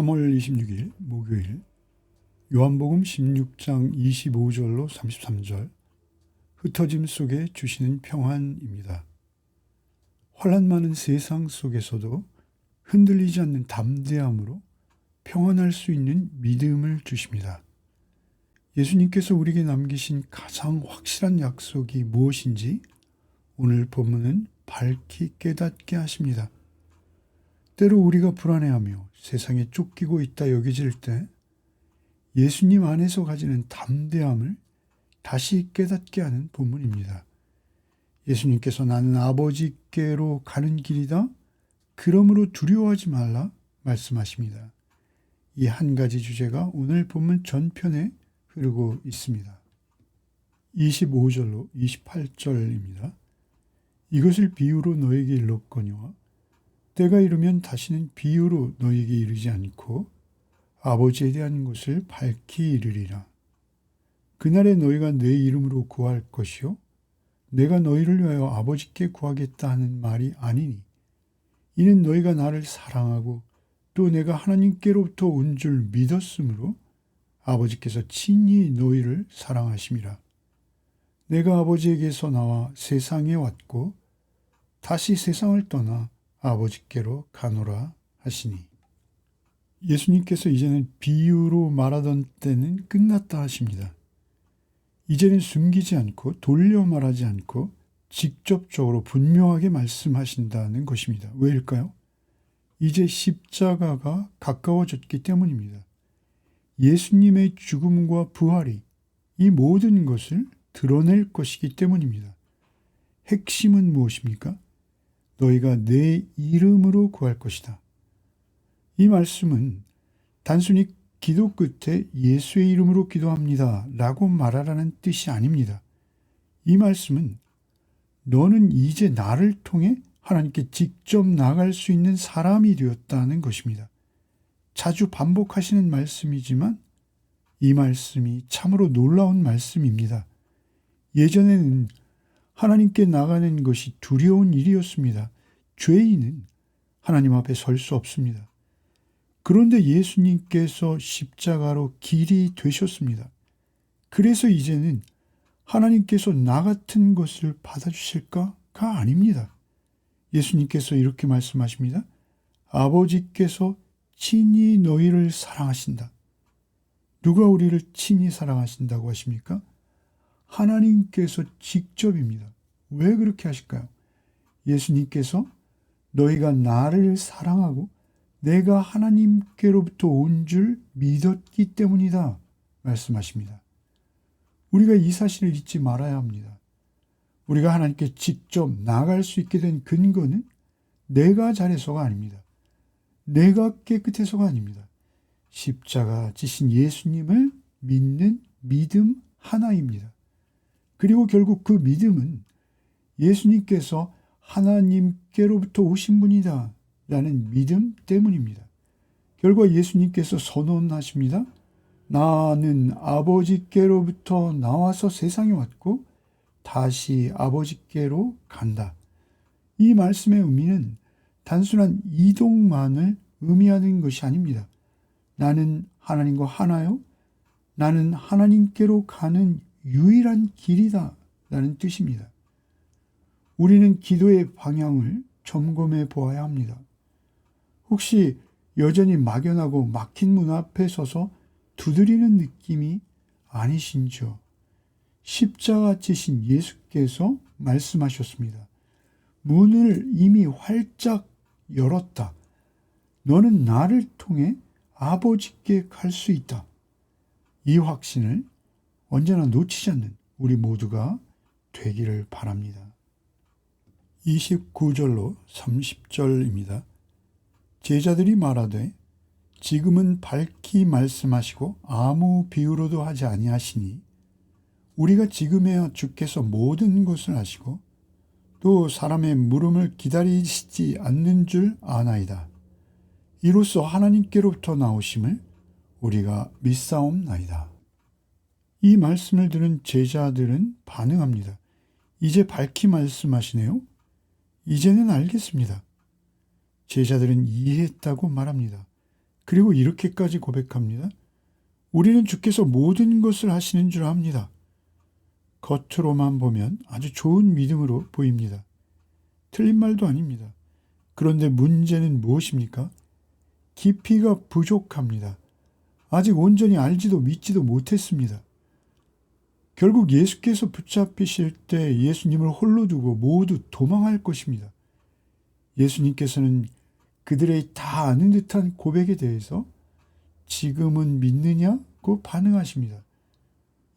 3월 26일 목요일 요한복음 16장 25절로 33절 흩어짐 속에 주시는 평안입니다. 환난 많은 세상 속에서도 흔들리지 않는 담대함으로 평안할 수 있는 믿음을 주십니다. 예수님께서 우리에게 남기신 가장 확실한 약속이 무엇인지 오늘 본문은 밝히 깨닫게 하십니다. 때로 우리가 불안해하며 세상에 쫓기고 있다 여겨질 때 예수님 안에서 가지는 담대함을 다시 깨닫게 하는 본문입니다. 예수님께서 나는 아버지께로 가는 길이다. 그러므로 두려워하지 말라 말씀하십니다. 이 한 가지 주제가 오늘 본문 전편에 흐르고 있습니다. 25절로 28절입니다. 이것을 비유로 너에게 일렀거니와 때가 이르면 다시는 비유로 너에게 이르지 않고 아버지에 대한 것을 밝히 이르리라. 그날에 너희가 내 이름으로 구할 것이요 내가 너희를 위하여 아버지께 구하겠다 하는 말이 아니니 이는 너희가 나를 사랑하고 또 내가 하나님께로부터 온 줄 믿었으므로 아버지께서 친히 너희를 사랑하심이라. 내가 아버지에게서 나와 세상에 왔고 다시 세상을 떠나 아버지께로 가노라 하시니. 예수님께서 이제는 비유로 말하던 때는 끝났다 하십니다. 이제는 숨기지 않고 돌려 말하지 않고 직접적으로 분명하게 말씀하신다는 것입니다. 왜일까요? 이제 십자가가 가까워졌기 때문입니다. 예수님의 죽음과 부활이 이 모든 것을 드러낼 것이기 때문입니다. 핵심은 무엇입니까? 너희가 내 이름으로 구할 것이다. 이 말씀은 단순히 기도 끝에 예수의 이름으로 기도합니다 라고 말하라는 뜻이 아닙니다. 이 말씀은 너는 이제 나를 통해 하나님께 직접 나갈 수 있는 사람이 되었다는 것입니다. 자주 반복하시는 말씀이지만 이 말씀이 참으로 놀라운 말씀입니다. 예전에는 하나님께 나가는 것이 두려운 일이었습니다. 죄인은 하나님 앞에 설 수 없습니다. 그런데 예수님께서 십자가로 길이 되셨습니다. 그래서 이제는 하나님께서 나 같은 것을 받아주실까가 아닙니다. 예수님께서 이렇게 말씀하십니다. 아버지께서 친히 너희를 사랑하신다. 누가 우리를 친히 사랑하신다고 하십니까? 하나님께서 직접입니다. 왜 그렇게 하실까요? 예수님께서 너희가 나를 사랑하고 내가 하나님께로부터 온 줄 믿었기 때문이다 말씀하십니다. 우리가 이 사실을 잊지 말아야 합니다. 우리가 하나님께 직접 나아갈 수 있게 된 근거는 내가 잘해서가 아닙니다. 내가 깨끗해서가 아닙니다. 십자가 지신 예수님을 믿는 믿음 하나입니다. 그리고 결국 그 믿음은 예수님께서 하나님께로부터 오신 분이다 라는 믿음 때문입니다. 결과 예수님께서 선언하십니다. 나는 아버지께로부터 나와서 세상에 왔고 다시 아버지께로 간다. 이 말씀의 의미는 단순한 이동만을 의미하는 것이 아닙니다. 나는 하나님과 하나요? 나는 하나님께로 가는 유일한 길이다 라는 뜻입니다. 우리는 기도의 방향을 점검해 보아야 합니다. 혹시 여전히 막연하고 막힌 문 앞에 서서 두드리는 느낌이 아니신지요? 십자가 지신 예수께서 말씀하셨습니다. 문을 이미 활짝 열었다. 너는 나를 통해 아버지께 갈 수 있다. 이 확신을 언제나 놓치지 않는 우리 모두가 되기를 바랍니다. 29절로 30절입니다. 제자들이 말하되 지금은 밝히 말씀하시고 아무 비유로도 하지 아니하시니 우리가 지금에야 주께서 모든 것을 아시고 또 사람의 물음을 기다리시지 않는 줄 아나이다. 이로써 하나님께로부터 나오심을 우리가 믿사옵나이다. 이 말씀을 들은 제자들은 반응합니다. 이제 밝히 말씀하시네요. 이제는 알겠습니다. 제자들은 이해했다고 말합니다. 그리고 이렇게까지 고백합니다. 우리는 주께서 모든 것을 하시는 줄 압니다. 겉으로만 보면 아주 좋은 믿음으로 보입니다. 틀린 말도 아닙니다. 그런데 문제는 무엇입니까? 깊이가 부족합니다. 아직 온전히 알지도 믿지도 못했습니다. 결국 예수께서 붙잡히실 때 예수님을 홀로 두고 모두 도망할 것입니다. 예수님께서는 그들의 다 아는 듯한 고백에 대해서 지금은 믿느냐고 반응하십니다.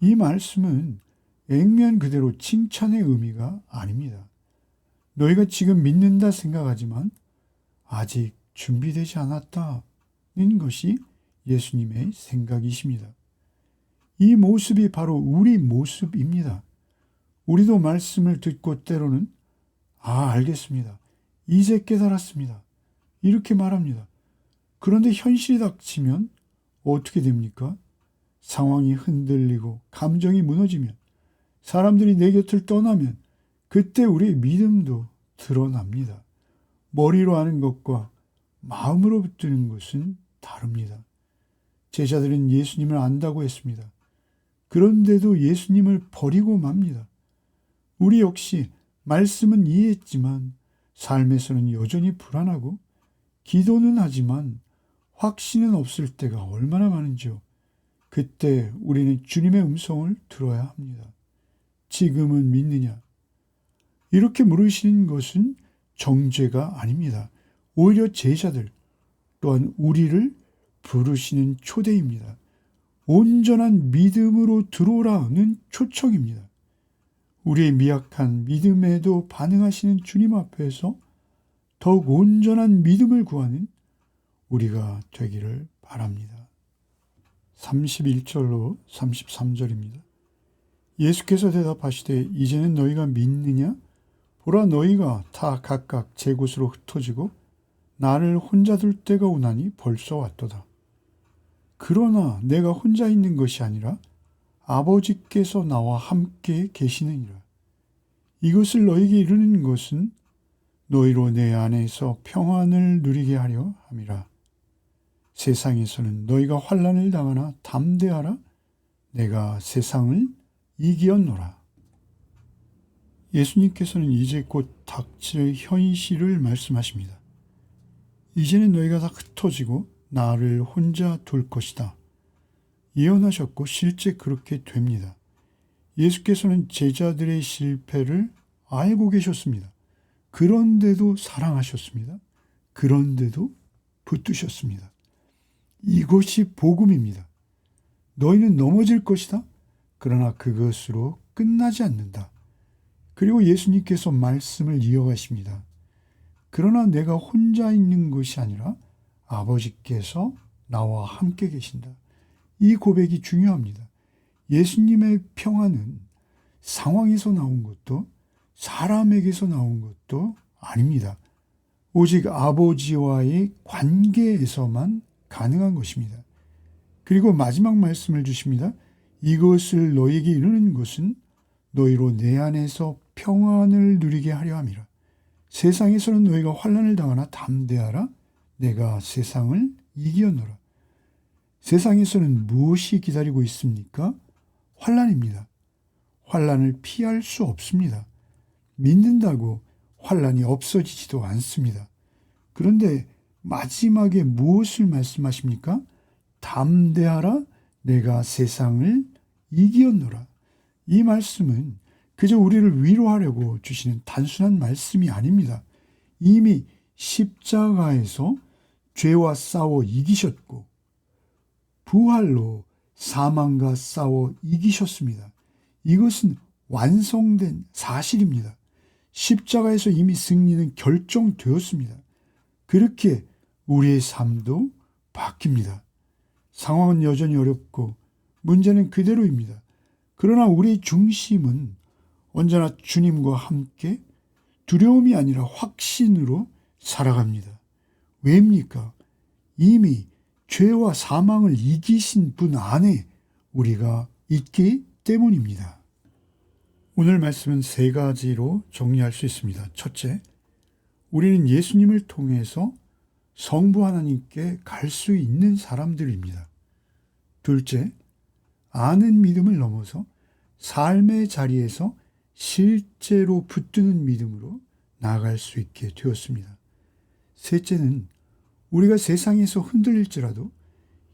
이 말씀은 액면 그대로 칭찬의 의미가 아닙니다. 너희가 지금 믿는다 생각하지만 아직 준비되지 않았다는 것이 예수님의 생각이십니다. 이 모습이 바로 우리 모습입니다. 우리도 말씀을 듣고 때로는 알겠습니다. 이제 깨달았습니다. 이렇게 말합니다. 그런데 현실이 닥치면 어떻게 됩니까? 상황이 흔들리고 감정이 무너지면 사람들이 내 곁을 떠나면 그때 우리의 믿음도 드러납니다. 머리로 아는 것과 마음으로 붙드는 것은 다릅니다. 제자들은 예수님을 안다고 했습니다. 그런데도 예수님을 버리고 맙니다. 우리 역시 말씀은 이해했지만 삶에서는 여전히 불안하고 기도는 하지만 확신은 없을 때가 얼마나 많은지요. 그때 우리는 주님의 음성을 들어야 합니다. 지금은 믿느냐? 이렇게 물으시는 것은 정죄가 아닙니다. 오히려 제자들 또한 우리를 부르시는 초대입니다. 온전한 믿음으로 들어오라는 초청입니다. 우리의 미약한 믿음에도 반응하시는 주님 앞에서 더욱 온전한 믿음을 구하는 우리가 되기를 바랍니다. 31절로 33절입니다. 예수께서 대답하시되 이제는 너희가 믿느냐? 보라 너희가 다 각각 제 곳으로 흩어지고 나를 혼자 둘 때가 오나니 벌써 왔도다. 그러나 내가 혼자 있는 것이 아니라 아버지께서 나와 함께 계시느니라. 이것을 너희에게 이르는 것은 너희로 내 안에서 평안을 누리게 하려 함이라. 세상에서는 너희가 환난을 당하나 담대하라. 내가 세상을 이기었노라. 예수님께서는 이제 곧 닥칠 현실을 말씀하십니다. 이제는 너희가 다 흩어지고 나를 혼자 둘 것이다. 예언하셨고 실제 그렇게 됩니다. 예수께서는 제자들의 실패를 알고 계셨습니다. 그런데도 사랑하셨습니다. 그런데도 붙드셨습니다. 이것이 복음입니다. 너희는 넘어질 것이다. 그러나 그것으로 끝나지 않는다. 그리고 예수님께서 말씀을 이어가십니다. 그러나 내가 혼자 있는 것이 아니라 아버지께서 나와 함께 계신다. 이 고백이 중요합니다. 예수님의 평안은 상황에서 나온 것도 사람에게서 나온 것도 아닙니다. 오직 아버지와의 관계에서만 가능한 것입니다. 그리고 마지막 말씀을 주십니다. 이것을 너희에게 이르는 것은 너희로 내 안에서 평안을 누리게 하려 함이라. 세상에서는 너희가 환난을 당하나 담대하라. 내가 세상을 이기었노라. 세상에서는 무엇이 기다리고 있습니까? 환난입니다. 환난을 피할 수 없습니다. 믿는다고 환난이 없어지지도 않습니다. 그런데 마지막에 무엇을 말씀하십니까? 담대하라. 내가 세상을 이기었노라. 이 말씀은 그저 우리를 위로하려고 주시는 단순한 말씀이 아닙니다. 이미 십자가에서 죄와 싸워 이기셨고 부활로 사망과 싸워 이기셨습니다. 이것은 완성된 사실입니다. 십자가에서 이미 승리는 결정되었습니다. 그렇게 우리의 삶도 바뀝니다. 상황은 여전히 어렵고 문제는 그대로입니다. 그러나 우리의 중심은 언제나 주님과 함께 두려움이 아니라 확신으로 살아갑니다. 왜입니까? 이미 죄와 사망을 이기신 분 안에 우리가 있기 때문입니다. 오늘 말씀은 세 가지로 정리할 수 있습니다. 첫째, 우리는 예수님을 통해서 성부 하나님께 갈 수 있는 사람들입니다. 둘째, 아는 믿음을 넘어서 삶의 자리에서 실제로 붙드는 믿음으로 나아갈 수 있게 되었습니다. 셋째는 우리가 세상에서 흔들릴지라도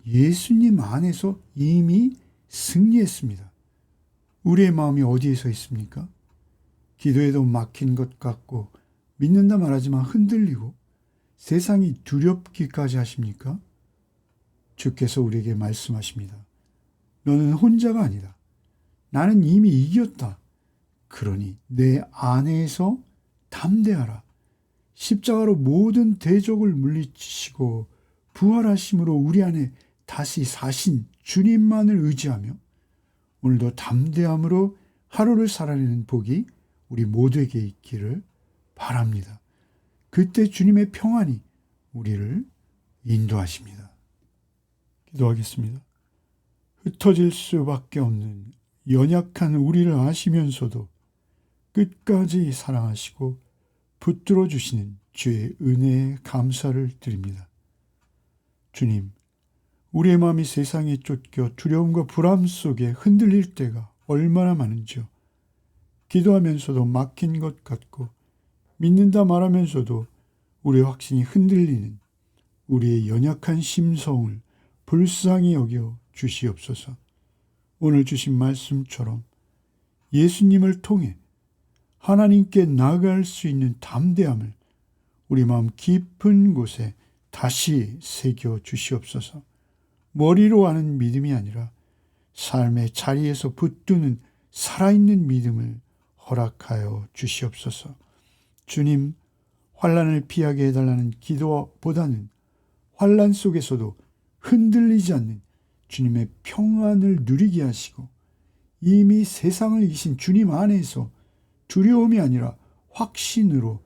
예수님 안에서 이미 승리했습니다. 우리의 마음이 어디에서 있습니까? 기도에도 막힌 것 같고 믿는다 말하지만 흔들리고 세상이 두렵기까지 하십니까? 주께서 우리에게 말씀하십니다. 너는 혼자가 아니다. 나는 이미 이겼다. 그러니 내 안에서 담대하라. 십자가로 모든 대적을 물리치시고 부활하심으로 우리 안에 다시 사신 주님만을 의지하며 오늘도 담대함으로 하루를 살아내는 복이 우리 모두에게 있기를 바랍니다. 그때 주님의 평안이 우리를 인도하십니다. 기도하겠습니다. 흩어질 수밖에 없는 연약한 우리를 아시면서도 끝까지 사랑하시고 붙들어 주시는 주의 은혜에 감사를 드립니다. 주님, 우리의 마음이 세상에 쫓겨 두려움과 불안 속에 흔들릴 때가 얼마나 많은지요. 기도하면서도 막힌 것 같고 믿는다 말하면서도 우리의 확신이 흔들리는 우리의 연약한 심성을 불쌍히 여겨 주시옵소서. 오늘 주신 말씀처럼 예수님을 통해 하나님께 나아갈 수 있는 담대함을 우리 마음 깊은 곳에 다시 새겨 주시옵소서. 머리로 아는 믿음이 아니라 삶의 자리에서 붙드는 살아있는 믿음을 허락하여 주시옵소서. 주님, 환난을 피하게 해달라는 기도보다는 환난 속에서도 흔들리지 않는 주님의 평안을 누리게 하시고 이미 세상을 이기신 주님 안에서 두려움이 아니라 확신으로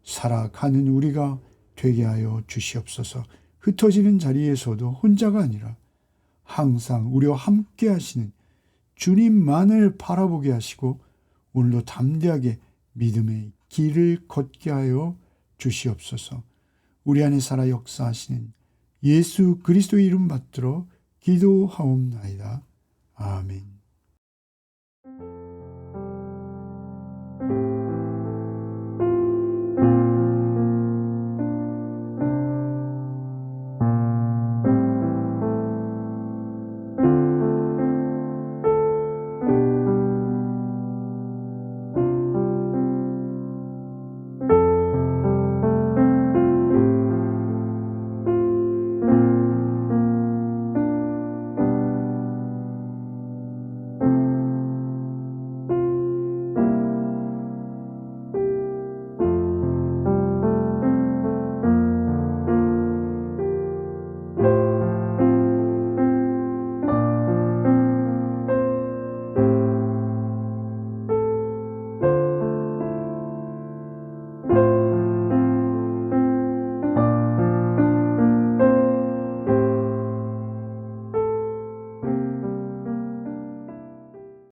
살아가는 우리가 되게 하여 주시옵소서. 흩어지는 자리에서도 혼자가 아니라 항상 우리와 함께 하시는 주님만을 바라보게 하시고 오늘도 담대하게 믿음의 길을 걷게 하여 주시옵소서. 우리 안에 살아 역사하시는 예수 그리스도의 이름 받들어 기도하옵나이다. 아멘.